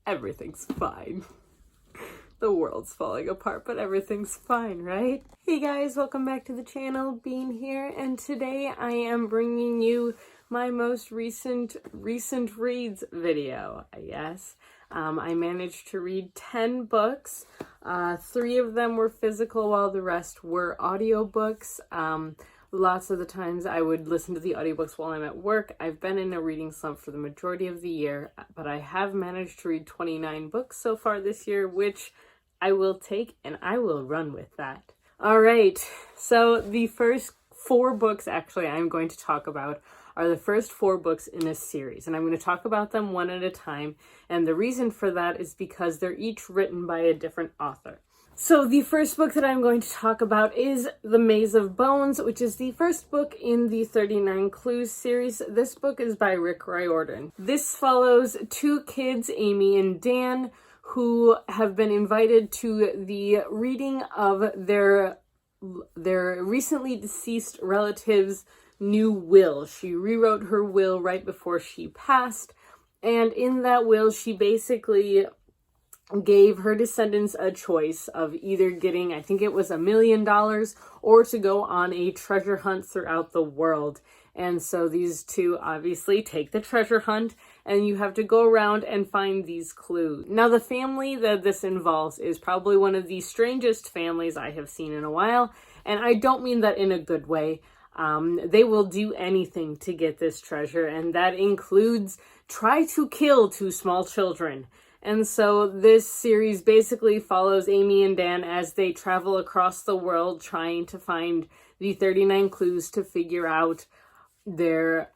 everything's fine. The world's falling apart, but everything's fine, right? Hey guys, welcome back to the channel, Bean here, and today I am bringing you my most recent reads video, I guess. I managed to read 10 books. 3 of them were physical while the rest were audiobooks. Lots of the times I would listen to the audiobooks while I'm at work. I've been in a reading slump for the majority of the year, but I have managed to read 29 books so far this year, which I will take and I will run with that. All right, so the first 4 books actually I'm going to talk about are the first 4 books in a series, and I'm going to talk about them one at a time, and the reason for that is because they're each written by a different author. So the first book that I'm going to talk about is The Maze of Bones, which is the first book in the 39 Clues series. This book is by Riordan. This follows 2 kids, Amy and Dan, who have been invited to the reading of their recently deceased relative's new will. She rewrote her will right before she passed, and in that will she basically gave her descendants a choice of either getting, I think it was $1 million, or to go on a treasure hunt throughout the world. And so these 2 obviously take the treasure hunt, and you have to go around and find these clues. Now, the family that this involves is probably one of the strangest families I have seen in a while, and I don't mean that in a good way. They will do anything to get this treasure, and that includes try to kill 2 small children. And so this series basically follows Amy and Dan as they travel across the world trying to find the 39 clues to figure out their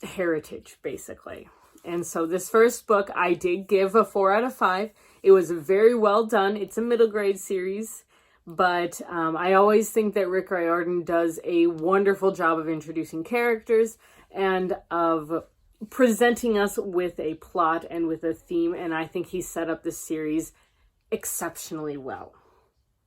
heritage, basically. And so this first book I did give a 4 out of 5. It was very well done. It's a middle grade series, but I always think that Riordan does a wonderful job of introducing characters and of presenting us with a plot and with a theme, and I think he set up this series exceptionally well.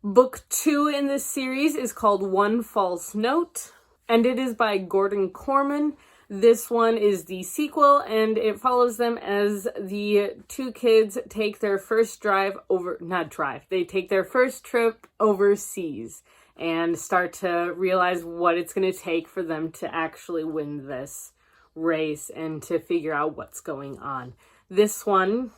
Book 2 in this series is called One False Note, and it is by Korman. This one is the sequel, and it follows them as the 2 kids take their first they take their first trip overseas and start to realize what it's going to take for them to actually win this race and to figure out what's going on. This one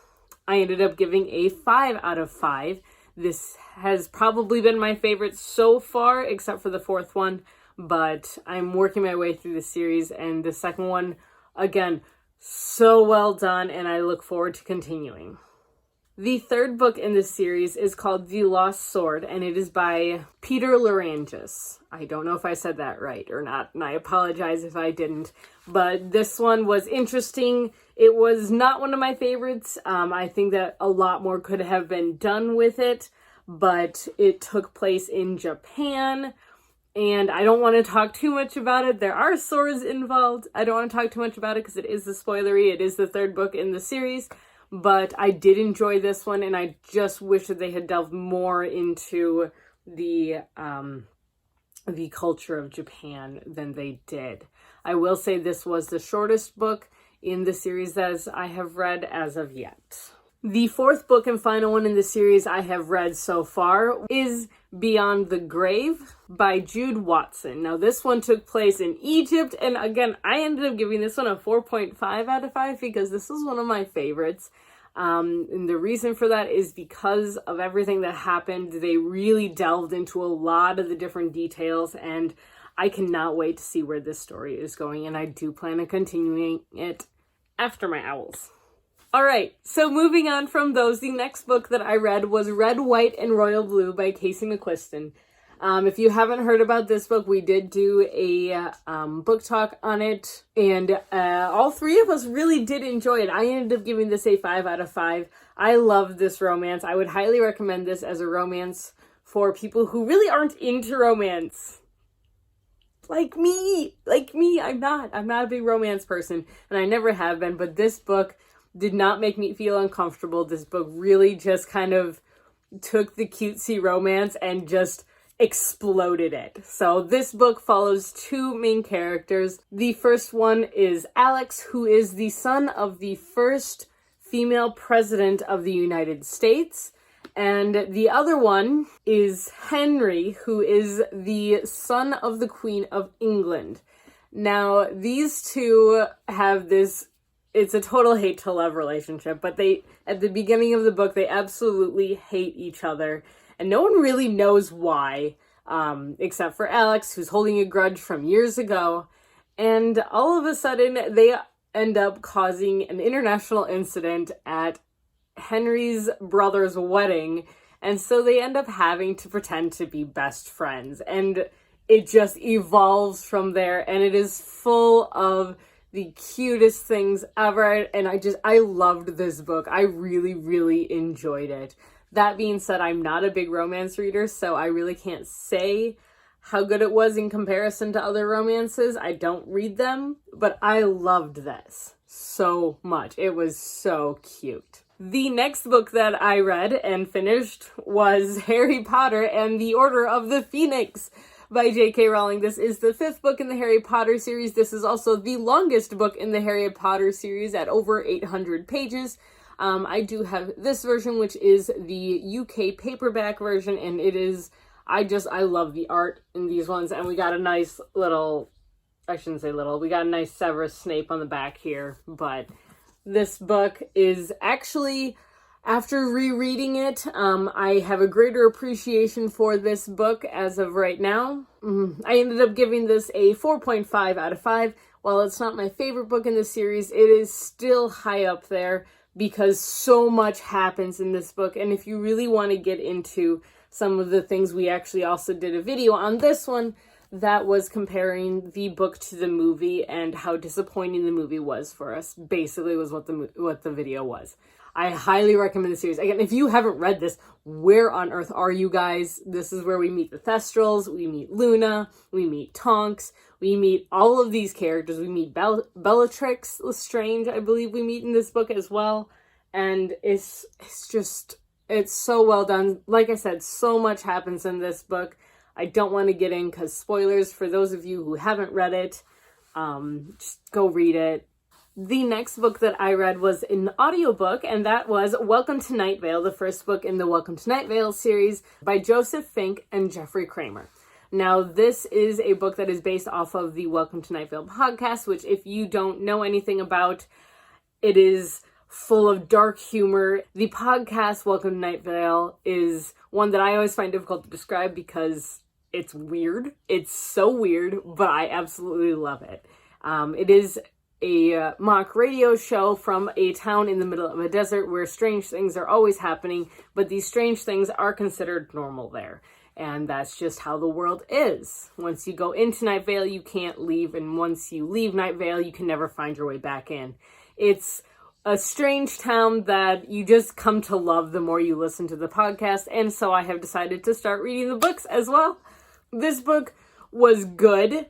I ended up giving a 5 out of 5. This has probably been my favorite so far, except for the 4th one, but I'm working my way through the series, and the second one, again, so well done, and I look forward to continuing. The 3rd book in this series is called The Lost Sword, and it is by Lerangis. I don't know if I said that right or not, and I apologize if I didn't, but this one was interesting. It was not one of my favorites. I think that a lot more could have been done with it, but it took place in Japan, and I don't want to talk too much about it. There are swords involved. I don't want to talk too much about it because it is the spoilery. It is the 3rd book in the series. But I did enjoy this one, and I just wish that they had delved more into the culture of Japan than they did. I will say this was the shortest book in the series as I have read as of yet. The 4th book and final one in the series I have read so far is Beyond the Grave by Jude Watson. Now, this one took place in Egypt, and again, I ended up giving this one a 4.5 out of 5 because this was one of my favorites. And the reason for that is because of everything that happened. They really delved into a lot of the different details, and I cannot wait to see where this story is going, and I do plan on continuing it after my owls. Alright, so moving on from those, the next book that I read was Red, White, and Royal Blue by McQuiston. If you haven't heard about this book, we did do a book talk on it, and all 3 of us really did enjoy it. I ended up giving this a 5 out of 5. I love this romance. I would highly recommend this as a romance for people who really aren't into romance. Like me, I'm not a big romance person, and I never have been, but this book did not make me feel uncomfortable. This book really just kind of took the cutesy romance and just exploded it. So this book follows 2 main characters. The first one is Alex, who is the son of the first female president of the United States. And the other one is Henry, who is the son of the Queen of England. Now, these two have this, it's a total hate to love relationship, but they, at the beginning of the book, they absolutely hate each other. And no one really knows why, except for Alex, who's holding a grudge from years ago. And all of a sudden, they end up causing an international incident at Henry's brother's wedding, and so they end up having to pretend to be best friends, and it just evolves from there, and it is full of the cutest things ever, and I loved this book. I really, really enjoyed it. That being said, I'm not a big romance reader, so I really can't say how good it was in comparison to other romances. I don't read them, but I loved this so much. It was so cute. The next book that I read and finished was Harry Potter and the Order of the Phoenix by J.K. Rowling. This is the 5th book in the Harry Potter series. This is also the longest book in the Harry Potter series at over 800 pages. I do have this version, which is the UK paperback version, and it is, I love the art in these ones, and we got a nice little, I shouldn't say little, we got a nice Severus Snape on the back here, but this book is actually, after rereading it, I have a greater appreciation for this book as of right now. I ended up giving this a 4.5 out of 5. While it's not my favorite book in the series, it is still high up there because so much happens in this book. And if you really want to get into some of the things, we actually also did a video on this one that was comparing the book to the movie and how disappointing the movie was for us. Basically was what the video was. I highly recommend the series. Again, if you haven't read this, where on earth are you guys? This is where we meet the Thestrals, we meet Luna, we meet Tonks, we meet all of these characters. We meet Bellatrix Lestrange, I believe we meet in this book as well. And it's so well done. Like I said, so much happens in this book. I don't want to get in because spoilers for those of you who haven't read it. Just go read it. The next book that I read was an audiobook, and that was Welcome to Nightvale, the first book in the Welcome to Nightvale series by Joseph Fink and Jeffery Cranor. Now, this is a book that is based off of the Welcome to Nightvale podcast, which if you don't know anything about, it is full of dark humor. The podcast Welcome to Nightvale is one that I always find difficult to describe because it's weird. It's so weird, but I absolutely love it. It is a mock radio show from a town in the middle of a desert where strange things are always happening, but these strange things are considered normal there. And that's just how the world is. Once you go into Nightvale, you can't leave, and once you leave Nightvale, you can never find your way back in. It's a strange town that you just come to love the more you listen to the podcast, and so I have decided to start reading the books as well. This book was good.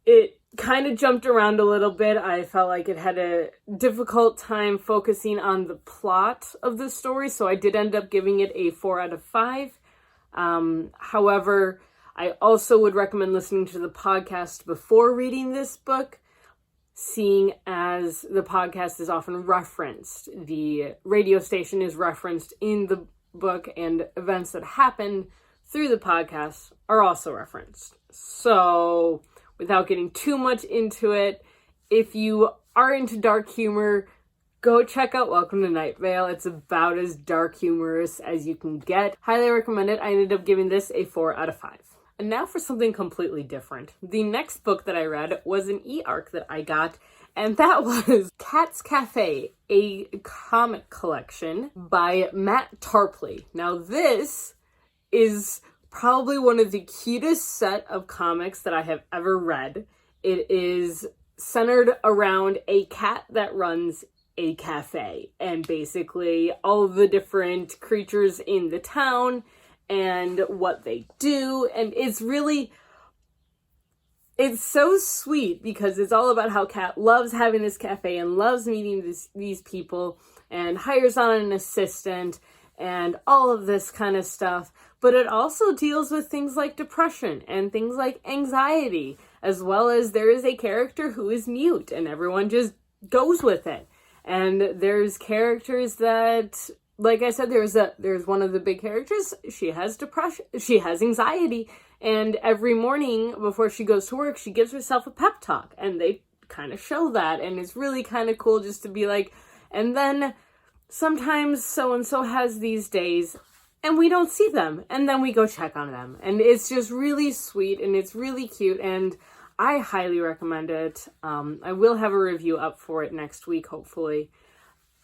It kind of jumped around a little bit. I felt like it had a difficult time focusing on the plot of the story, so I did end up giving it a 4 out of 5. However, I also would recommend listening to the podcast before reading this book, seeing as the podcast is often referenced. The radio station is referenced in the book, and events that happen through the podcast are also referenced. So, without getting too much into it, if you are into dark humor, go check out Welcome to Nightvale. It's about as dark humorous as you can get. Highly recommend it. I ended up giving this a 4 out of 5. And now for something completely different. The next book that I read was an e-arc that I got, and that was Cat's Cafe, a comic collection by Matt Tarpley. Now this is probably one of the cutest set of comics that I have ever read. It is centered around a cat that runs a cafe, and basically all the different creatures in the town and what they do. And it's so sweet because it's all about how Cat loves having this cafe and loves meeting these people and hires on an assistant and all of this kind of stuff. But it also deals with things like depression and things like anxiety, as well as there is a character who is mute and everyone just goes with it. And there's characters that, like I said, there's one of the big characters. She has depression, she has anxiety, and every morning before she goes to work, she gives herself a pep talk, and they kind of show that, and it's really kind of cool just to be like, and then sometimes so-and-so has these days, and we don't see them, and then we go check on them, and it's just really sweet, and it's really cute, and I highly recommend it. I will have a review up for it next week, hopefully,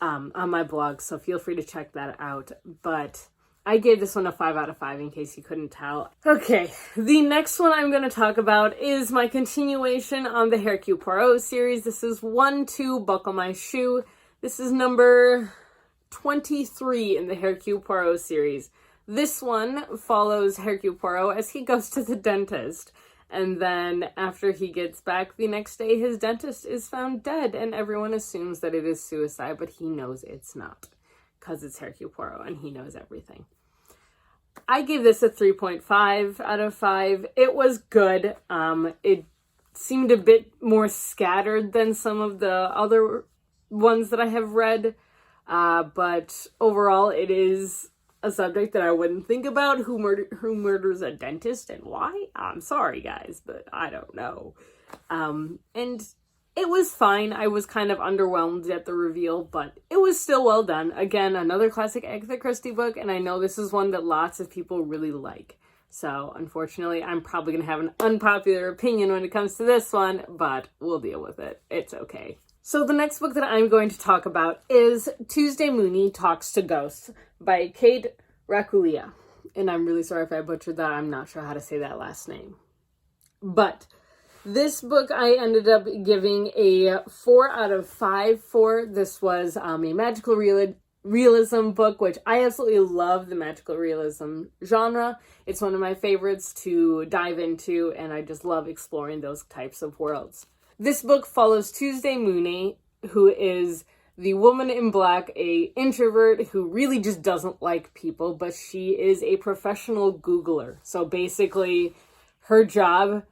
on my blog, so feel free to check that out. But I gave this one a 5 out of 5 in case you couldn't tell. Okay, the next one I'm going to talk about is my continuation on the Hercule Poirot series. This is 1-2 Buckle My Shoe. This is number 23 in the Hercule Poirot series. This one follows Hercule Poirot as he goes to the dentist. And then after he gets back the next day, his dentist is found dead, and everyone assumes that it is suicide, but he knows it's not, because it's Hercule Poirot and he knows everything. I gave this a 3.5 out of 5. It was good. It seemed a bit more scattered than some of the other ones that I have read, but overall it is a subject that I wouldn't think about. Who murders a dentist and why? I'm sorry, guys, but I don't know. And it was fine. I was kind of underwhelmed at the reveal, but it was still well done. Again, another classic Agatha Christie book, and I know this is one that lots of people really like. So, unfortunately, I'm probably going to have an unpopular opinion when it comes to this one, but we'll deal with it. It's okay. So the next book that I'm going to talk about is Tuesday Mooney Talks to Ghosts by Kate Racculia. And I'm really sorry if I butchered that. I'm not sure how to say that last name. But this book I ended up giving a 4 out of 5 for. This was a magical realism book, which I absolutely love the magical realism genre. It's one of my favorites to dive into, and I just love exploring those types of worlds. This book follows Tuesday Mooney, who is the woman in black, a introvert who really just doesn't like people, but she is a professional Googler. So basically, her job,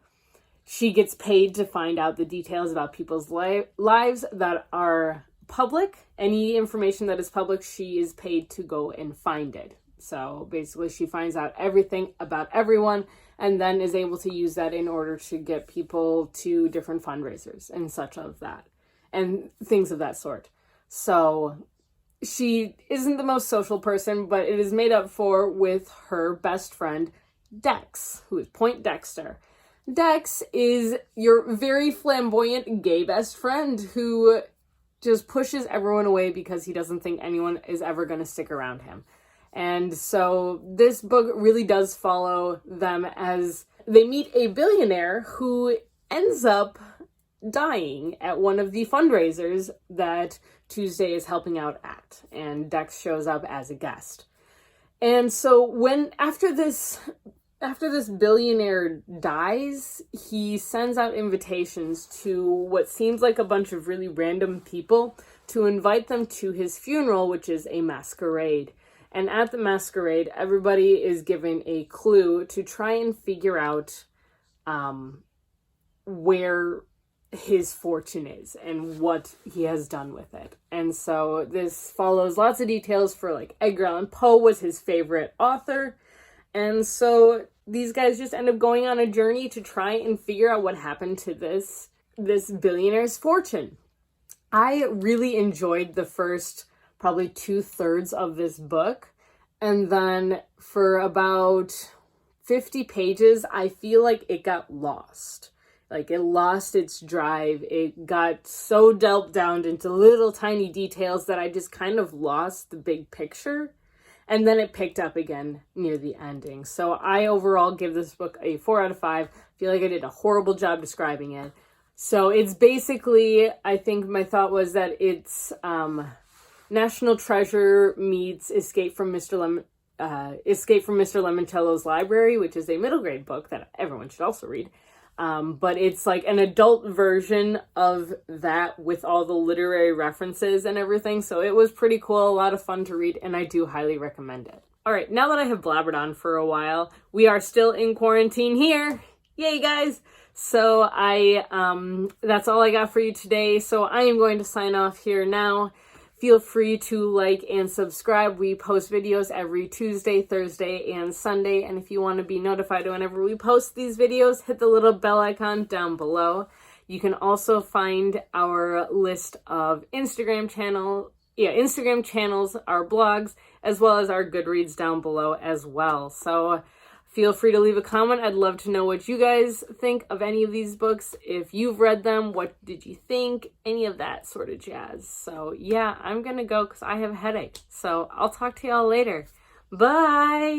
she gets paid to find out the details about people's lives that are public. Any information that is public, she is paid to go and find it. So basically, she finds out everything about everyone, and then is able to use that in order to get people to different fundraisers and such of that, and things of that sort. So she isn't the most social person, but it is made up for with her best friend, Dex, who is Point Dexter. Dex is your very flamboyant gay best friend who just pushes everyone away because he doesn't think anyone is ever going to stick around him. And so this book really does follow them as they meet a billionaire who ends up dying at one of the fundraisers that Tuesday is helping out at. And Dex shows up as a guest. And so after this billionaire dies, he sends out invitations to what seems like a bunch of really random people to invite them to his funeral, which is a masquerade. And at the masquerade, everybody is given a clue to try and figure out where his fortune is and what he has done with it. And so this follows lots of details for, like, Edgar Allan Poe was his favorite author. And so these guys just end up going on a journey to try and figure out what happened to this billionaire's fortune. I really enjoyed the first probably 2/3 of this book. And then for about 50 pages, I feel like it got lost. Like, it lost its drive. It got so delved down into little tiny details that I just kind of lost the big picture. And then it picked up again near the ending. So I overall give this book a 4 out of 5. I feel like I did a horrible job describing it. So it's basically, I think my thought was that it's National Treasure meets Escape from Mr. Lemoncello's Library, which is a middle grade book that everyone should also read. But it's like an adult version of that with all the literary references and everything. So it was pretty cool, a lot of fun to read, and I do highly recommend it. All right, now that I have blabbered on for a while, we are still in quarantine here. Yay, guys. So that's all I got for you today. So I am going to sign off here now. Feel free to like and subscribe. We post videos every Tuesday, Thursday, and Sunday. And if you want to be notified whenever we post these videos, hit the little bell icon down below. You can also find our list of Instagram channels, our blogs, as well as our Goodreads down below as well. So feel free to leave a comment. I'd love to know what you guys think of any of these books. If you've read them, what did you think? Any of that sort of jazz. So yeah, I'm gonna go because I have a headache. So I'll talk to y'all later. Bye!